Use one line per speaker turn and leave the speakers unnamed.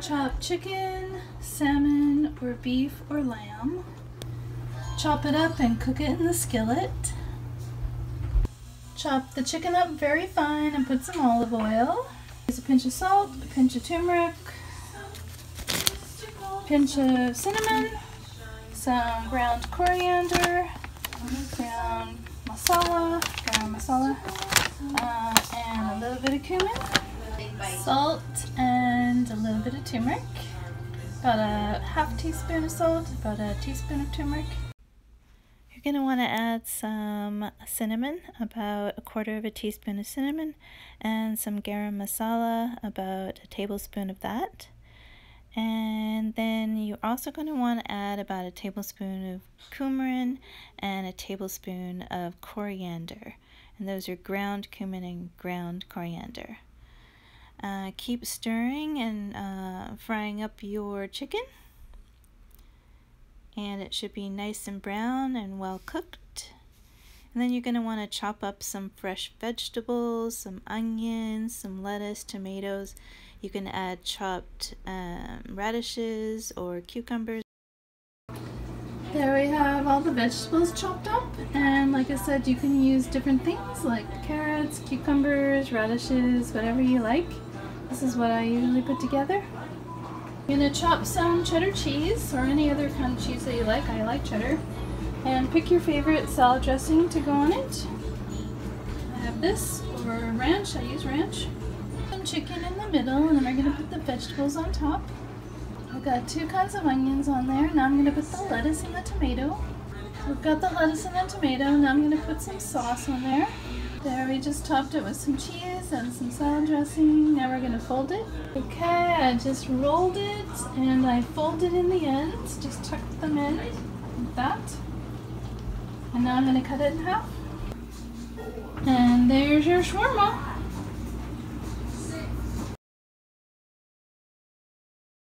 Chop chicken, salmon, or beef or lamb. Chop it up and cook it in the skillet. Chop the chicken up very fine and put some olive oil. Use a pinch of salt, a pinch of turmeric, a pinch of cinnamon, some ground coriander, ground garam masala, and a little bit of cumin, salt, and a little bit of turmeric. About a half teaspoon of salt, about a teaspoon of turmeric. You're going to want to add some cinnamon, about a quarter of a teaspoon of cinnamon, and some garam masala, about a tablespoon of that. And then you're also going to want to add about a tablespoon of cumin and a tablespoon of coriander. And those are ground cumin and ground coriander. Keep stirring and frying up your chicken. And it should be nice and brown and well cooked. And then you're going to want to chop up some fresh vegetables, some onions, some lettuce, tomatoes. You can add chopped radishes or cucumbers. There we have all the vegetables chopped up, and like I said, you can use different things like carrots, cucumbers, radishes, whatever you like. This is what I usually put together. You're going to chop some cheddar cheese or any other kind of cheese that you like. I like cheddar. And pick your favorite salad dressing to go on it. I have this, or ranch. I use ranch. Some chicken in the middle, and then we're going to put the vegetables on top. I've got 2 kinds of onions on there. Now I'm going to put the lettuce and the tomato. We've got the lettuce and the tomato. Now I'm going to put some sauce on there. There, we just topped it with some cheese and some salad dressing. Now we're going to fold it. Okay, I just rolled it and I folded in the ends. Just tucked them in like that. And now I'm going to cut it in half. And there's your shawarma.